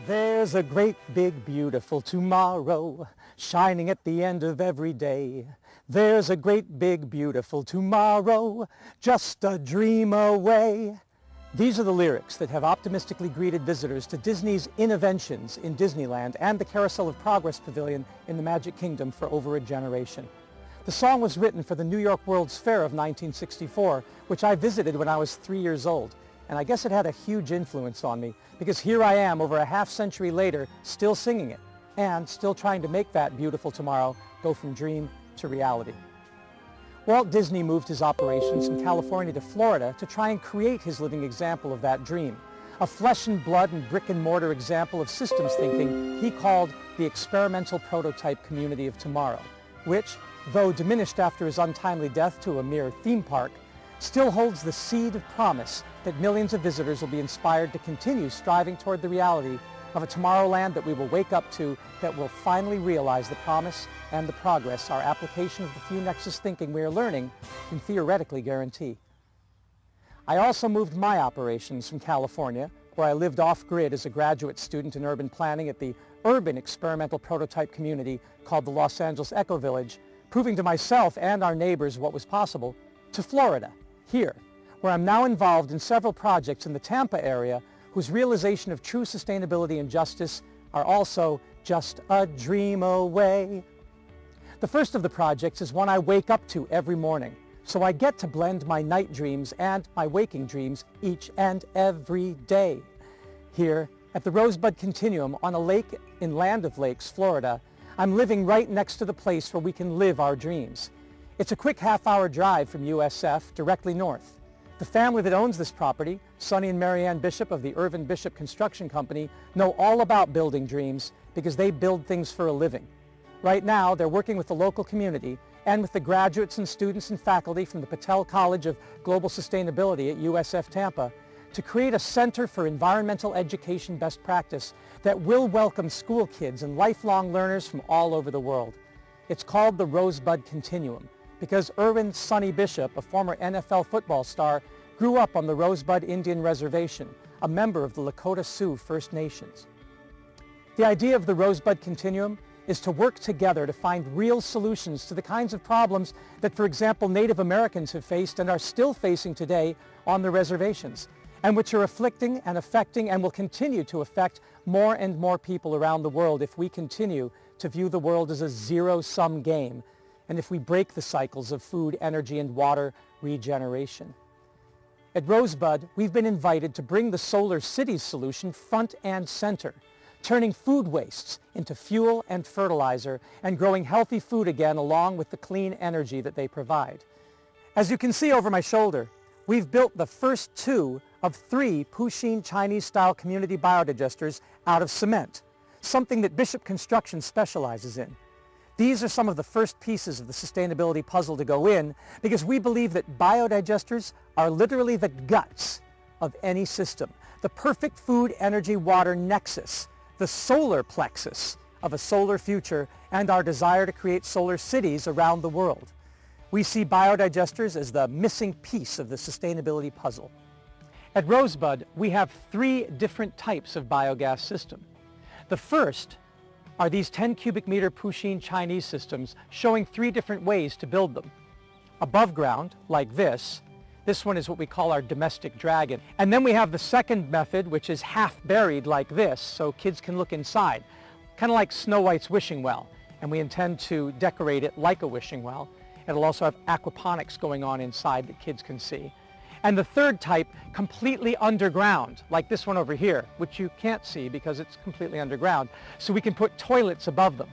There's a great big beautiful tomorrow shining at the end of every day. There's a great big beautiful tomorrow just a dream away. These are the lyrics that have optimistically greeted visitors to Disney's Innoventions in Disneyland and the Carousel of Progress Pavilion in the Magic Kingdom for over a generation. The song was written for the New York World's Fair of 1964, which I visited when I was 3 years old. And I guess it had a huge influence on me, because here I am over a half-century later still singing it and still trying to make that beautiful tomorrow go from dream to reality. Walt Disney moved his operations from California to Florida to try and create his living example of that dream, a flesh and blood and brick and mortar example of systems thinking he called the experimental prototype community of tomorrow, which, though diminished after his untimely death to a mere theme park, still holds the seed of promise that millions of visitors will be inspired to continue striving toward the reality of a Tomorrowland that we will wake up to, that will finally realize the promise and the progress our application of the few nexus thinking we are learning can theoretically guarantee. I also moved my operations from California, where I lived off-grid as a graduate student in urban planning at the urban experimental prototype community called the Los Angeles Eco Village, proving to myself and our neighbors what was possible, to Florida, here, where I'm now involved in several projects in the Tampa area whose realization of true sustainability and justice are also just a dream away. The first of the projects is one I wake up to every morning, so I get to blend my night dreams and my waking dreams each and every day. Here, at the Rosebud Continuum on a lake in Land of Lakes, Florida, I'm living right next to the place where we can live our dreams. It's a quick half-hour drive from USF directly north. The family that owns this property, Sonny and Marianne Bishop of the Irvin Bishop Construction Company, know all about building dreams because they build things for a living. Right now, they're working with the local community and with the graduates and students and faculty from the Patel College of Global Sustainability at USF Tampa to create a center for environmental education best practice that will welcome school kids and lifelong learners from all over the world. It's called the Rosebud Continuum, because Irvin Sonny Bishop, a former NFL football star, grew up on the Rosebud Indian Reservation, a member of the Lakota Sioux First Nations. The idea of the Rosebud Continuum is to work together to find real solutions to the kinds of problems that, for example, Native Americans have faced and are still facing today on the reservations, and which are afflicting and affecting and will continue to affect more and more people around the world if we continue to view the world as a zero-sum game, and if we break the cycles of food, energy, and water regeneration. At Rosebud, we've been invited to bring the Solar Cities solution front and center, turning food wastes into fuel and fertilizer and growing healthy food again along with the clean energy that they provide. As you can see over my shoulder, we've built the first 2 of 3 Puxin Chinese-style community biodigesters out of cement, something that Bishop Construction specializes in. These are some of the first pieces of the sustainability puzzle to go in because we believe that biodigesters are literally the guts of any system, the perfect food, energy, water nexus, the solar plexus of a solar future and our desire to create solar cities around the world. We see biodigesters as the missing piece of the sustainability puzzle. At Rosebud, we have 3 different types of biogas system. The first are these 10 cubic meter Puxin Chinese systems showing 3 different ways to build them. Above ground, like this one is what we call our domestic dragon. And then we have the second method, which is half buried like this, so kids can look inside, kind of like Snow White's wishing well. And we intend to decorate it like a wishing well. It'll also have aquaponics going on inside that kids can see. And the third type, completely underground, like this one over here, which you can't see because it's completely underground, so we can put toilets above them.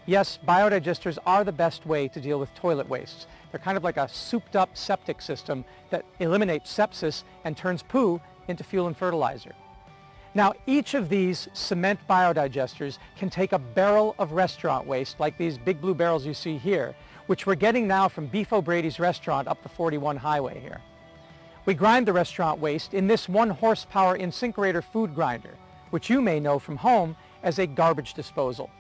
Yes, biodigesters are the best way to deal with toilet wastes. They're kind of like a souped-up septic system that eliminates sepsis and turns poo into fuel and fertilizer. Now, each of these cement biodigesters can take a barrel of restaurant waste, like these big blue barrels you see here, which we're getting now from Beef O'Brady's restaurant up the 41 highway here. We grind the restaurant waste in this 1 horsepower InSinkErator food grinder, which you may know from home as a garbage disposal.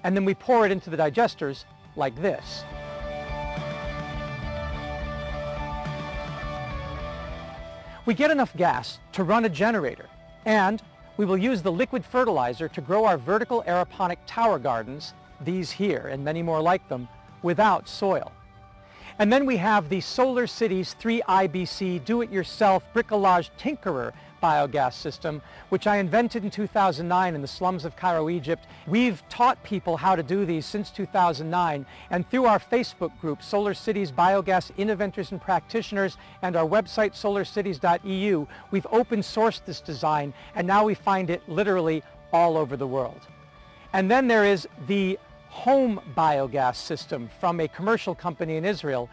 And then we pour it into the digesters like this. We get enough gas to run a generator, and We will use the liquid fertilizer to grow our vertical aeroponic tower gardens, these here and many more like them, without soil. And then we have the Solar Cities 3IBC do-it-yourself bricolage tinkerer biogas system, which I invented in 2009 in the slums of Cairo, Egypt. We've taught people how to do these since 2009, and through our Facebook group, Solar Cities Biogas Innoventors and Practitioners, and our website, solarcities.eu, we've open sourced this design, and now we find it literally all over the world. And then there is the home biogas system from a commercial company in Israel.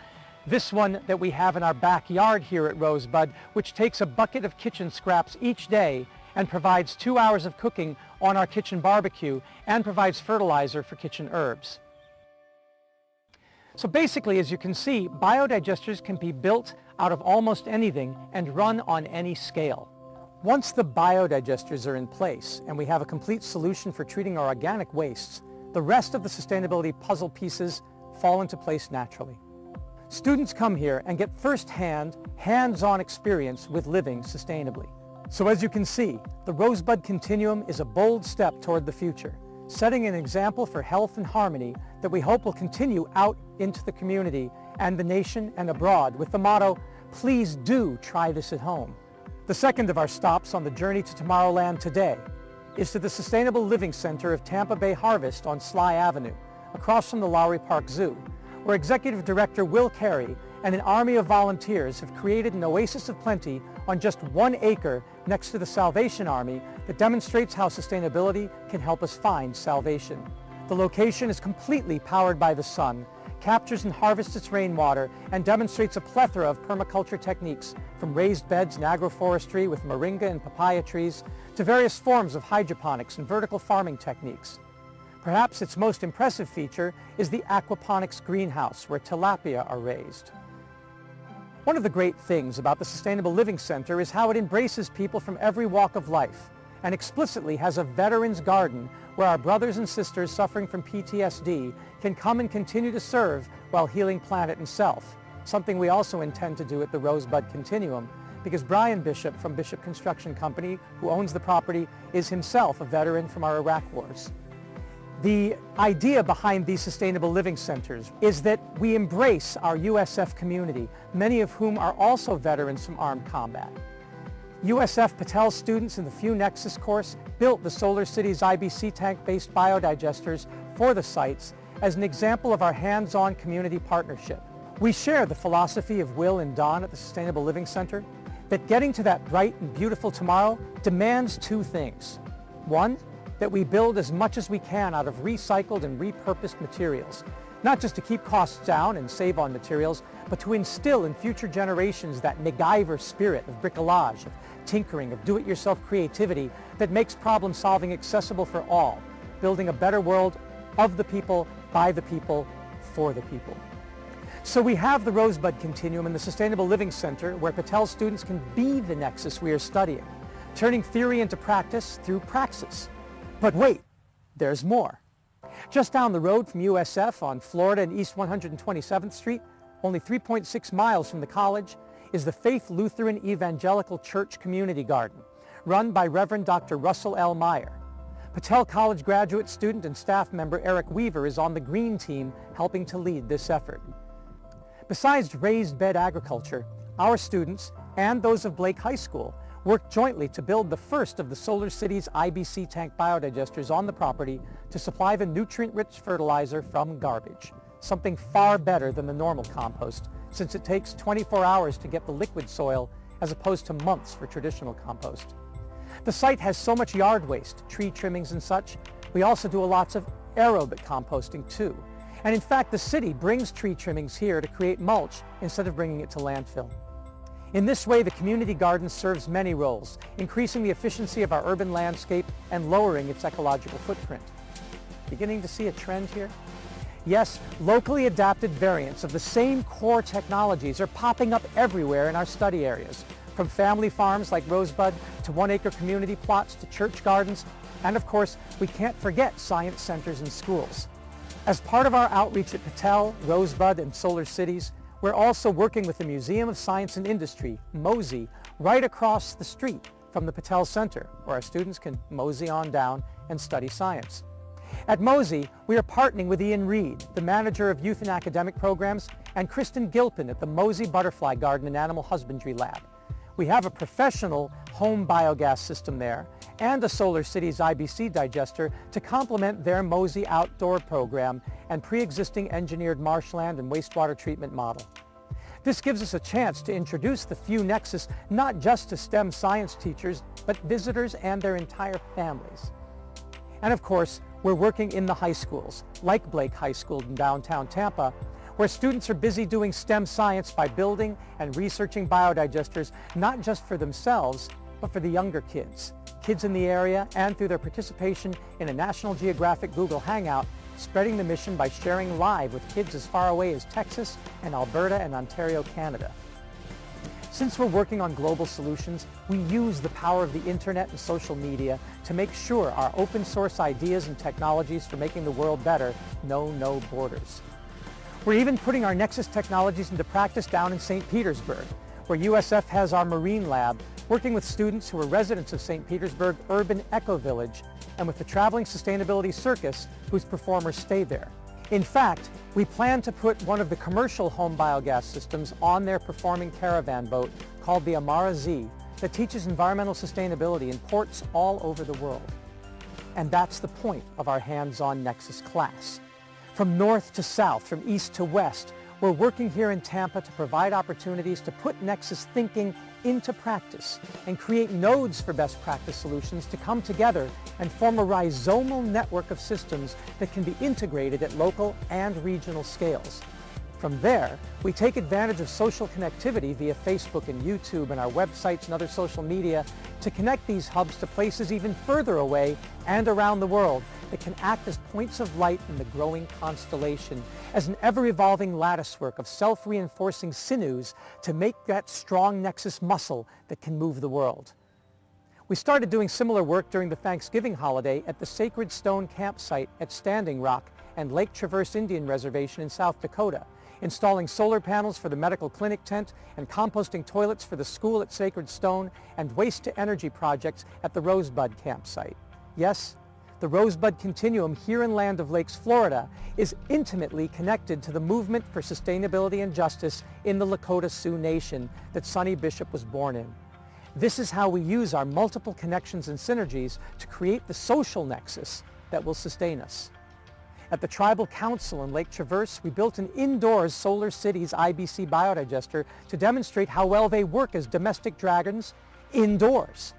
This one that we have in our backyard here at Rosebud, which takes a bucket of kitchen scraps each day and provides 2 hours of cooking on our kitchen barbecue and provides fertilizer for kitchen herbs. So basically, as you can see, biodigesters can be built out of almost anything and run on any scale. Once the biodigesters are in place and we have a complete solution for treating our organic wastes, the rest of the sustainability puzzle pieces fall into place naturally. Students come here and get first-hand, hands-on experience with living sustainably. So as you can see, the Rosebud Continuum is a bold step toward the future, setting an example for health and harmony that we hope will continue out into the community and the nation and abroad with the motto, "Please do try this at home." The second of our stops on the journey to Tomorrowland today is to the Sustainable Living Center of Tampa Bay Harvest on Sly Avenue, across from the Lowry Park Zoo, where Executive Director Will Carey and an army of volunteers have created an oasis of plenty on just 1 acre next to the Salvation Army that demonstrates how sustainability can help us find salvation. The location is completely powered by the sun, captures and harvests its rainwater, and demonstrates a plethora of permaculture techniques, from raised beds and agroforestry with moringa and papaya trees to various forms of hydroponics and vertical farming techniques. Perhaps its most impressive feature is the aquaponics greenhouse, where tilapia are raised. One of the great things about the Sustainable Living Center is how it embraces people from every walk of life and explicitly has a veterans garden where our brothers and sisters suffering from PTSD can come and continue to serve while healing planet and self, something we also intend to do at the Rosebud Continuum, because Brian Bishop from Bishop Construction Company, who owns the property, is himself a veteran from our Iraq wars. The idea behind these sustainable living centers is that we embrace our USF community, many of whom are also veterans from armed combat. USF Patel students in the Few Nexus course built the Solar Cities IBC tank-based biodigesters for the sites as an example of our hands-on community partnership. We share the philosophy of Will and Don at the Sustainable Living Center that getting to that bright and beautiful tomorrow demands 2 things. 1, that we build as much as we can out of recycled and repurposed materials, not just to keep costs down and save on materials, but to instill in future generations that MacGyver spirit of bricolage, of tinkering, of do-it-yourself creativity that makes problem solving accessible for all, building a better world of the people, by the people, for the people. So we have the Rosebud Continuum and the Sustainable Living Center, where Patel students can be the nexus we are studying, turning theory into practice through praxis. But wait, there's more. Just down the road from USF on Florida and East 127th Street, only 3.6 miles from the college, is the Faith Lutheran Evangelical Church Community Garden, run by Reverend Dr. Russell L. Meyer. Patel College graduate student and staff member Eric Weaver is on the green team helping to lead this effort. Besides raised bed agriculture, our students and those of Blake High School worked jointly to build the first of the Solar Cities IBC tank biodigesters on the property to supply the nutrient-rich fertilizer from garbage, something far better than the normal compost, since it takes 24 hours to get the liquid soil as opposed to months for traditional compost. The site has so much yard waste, tree trimmings and such. We also do lots of aerobic composting too. And in fact, the city brings tree trimmings here to create mulch instead of bringing it to landfill. In this way, the community garden serves many roles, increasing the efficiency of our urban landscape and lowering its ecological footprint. Beginning to see a trend here? Yes, locally adapted variants of the same core technologies are popping up everywhere in our study areas, from family farms like Rosebud to 1-acre community plots to church gardens, and of course, we can't forget science centers and schools. As part of our outreach at Patel, Rosebud, and Solar Cities, we're also working with the Museum of Science and Industry, MOSI, right across the street from the Patel Center, where our students can mosey on down and study science. At Mosey, we are partnering with Ian Reed, the manager of youth and academic programs, and Kristen Gilpin at the Mosey Butterfly Garden and Animal Husbandry Lab. We have a professional home biogas system there and a Solar Cities IBC digester to complement their Mosey outdoor program and pre-existing engineered marshland and wastewater treatment model. This gives us a chance to introduce the Few Nexus not just to STEM science teachers, but visitors and their entire families. And of course, we're working in the high schools, like Blake High School in downtown Tampa, where students are busy doing STEM science by building and researching biodigesters, not just for themselves, but for the younger kids in the area, and through their participation in a National Geographic Google Hangout, spreading the mission by sharing live with kids as far away as Texas and Alberta and Ontario, Canada. Since we're working on global solutions, we use the power of the internet and social media to make sure our open source ideas and technologies for making the world better know no borders. We're even putting our Nexus technologies into practice down in St. Petersburg, where USF has our Marine Lab, working with students who are residents of St. Petersburg Urban Eco Village and with the Traveling Sustainability Circus, whose performers stay there. In fact, we plan to put one of the commercial home biogas systems on their performing caravan boat called the Amara Z that teaches environmental sustainability in ports all over the world. And that's the point of our hands-on Nexus class. From north to south, from east to west, we're working here in Tampa to provide opportunities to put Nexus thinking into practice and create nodes for best practice solutions to come together and form a rhizomal network of systems that can be integrated at local and regional scales. From there, we take advantage of social connectivity via Facebook and YouTube and our websites and other social media to connect these hubs to places even further away and around the world that can act as points of light in the growing constellation, as an ever-evolving latticework of self-reinforcing sinews to make that strong Nexus muscle that can move the world. We started doing similar work during the Thanksgiving holiday at the Sacred Stone campsite at Standing Rock and Lake Traverse Indian Reservation in South Dakota, installing solar panels for the medical clinic tent and composting toilets for the school at Sacred Stone and waste-to-energy projects at the Rosebud campsite. Yes, the Rosebud continuum here in Land of Lakes, Florida, is intimately connected to the movement for sustainability and justice in the Lakota Sioux Nation that Sonny Bishop was born in. This is how we use our multiple connections and synergies to create the social nexus that will sustain us. At the Tribal Council in Lake Traverse, we built an indoors Solar Cities IBC biodigester to demonstrate how well they work as domestic dragons indoors.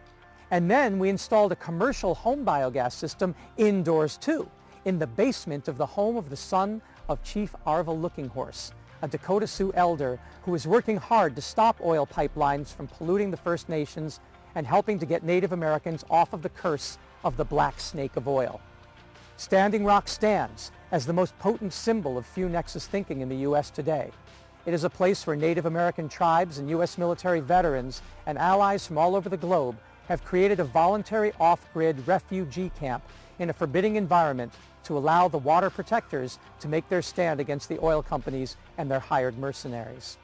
And then we installed a commercial home biogas system indoors too, in the basement of the home of the son of Chief Arva Looking Horse, a Dakota Sioux elder who is working hard to stop oil pipelines from polluting the First Nations and helping to get Native Americans off of the curse of the black snake of oil. Standing Rock stands as the most potent symbol of Few Nexus thinking in the U.S. today. It is a place where Native American tribes and U.S. military veterans and allies from all over the globe have created a voluntary off-grid refugee camp in a forbidding environment to allow the water protectors to make their stand against the oil companies and their hired mercenaries.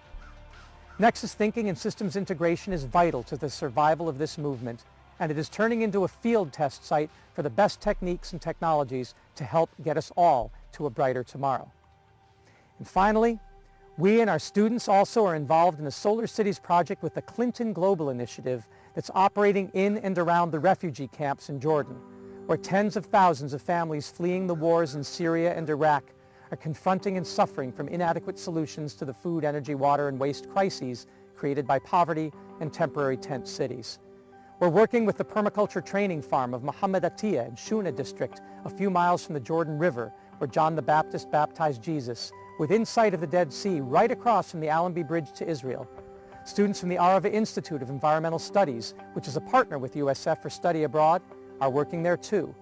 Nexus thinking and systems integration is vital to the survival of this movement, and it is turning into a field test site for the best techniques and technologies to help get us all to a brighter tomorrow. And finally, we and our students also are involved in the Solar Cities project with the Clinton Global Initiative that's operating in and around the refugee camps in Jordan, where tens of thousands of families fleeing the wars in Syria and Iraq are confronting and suffering from inadequate solutions to the food, energy, water, and waste crises created by poverty and temporary tent cities. We're working with the permaculture training farm of Muhammad Atiyah in Shuna district, a few miles from the Jordan River, where John the Baptist baptized Jesus, within sight of the Dead Sea, right across from the Allenby Bridge to Israel. Students from the Arava Institute of Environmental Studies, which is a partner with USF for study abroad, are working there too.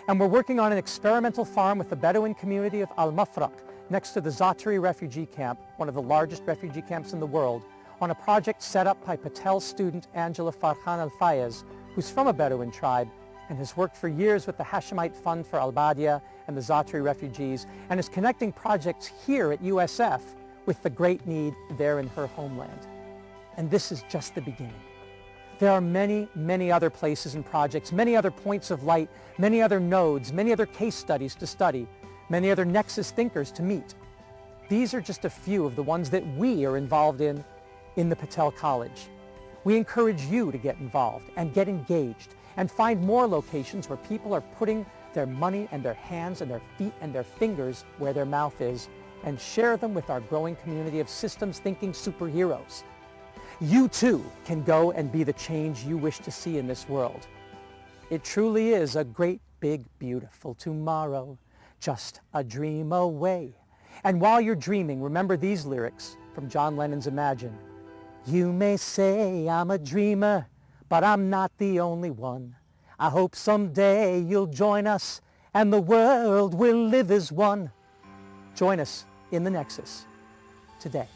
And we're working on an experimental farm with the Bedouin community of Al-Mafraq, next to the Zatari refugee camp, one of the largest refugee camps in the world, on a project set up by Patel student Angela Farhan Al-Fayez, who's from a Bedouin tribe and has worked for years with the Hashemite Fund for Al-Badia and the Zatari refugees, and is connecting projects here at USF with the great need there in her homeland. And this is just the beginning. There are many, many other places and projects, many other points of light, many other nodes, many other case studies to study, many other nexus thinkers to meet. These are just a few of the ones that we are involved in the Patel College. We encourage you to get involved and get engaged and find more locations where people are putting their money and their hands and their feet and their fingers where their mouth is, and share them with our growing community of systems thinking superheroes. You too can go and be the change you wish to see in this world. It truly is a great, big, beautiful tomorrow, just a dream away. And while you're dreaming, remember these lyrics from John Lennon's Imagine. You may say I'm a dreamer, but I'm not the only one. I hope someday you'll join us and the world will live as one. Join us in the Nexus today.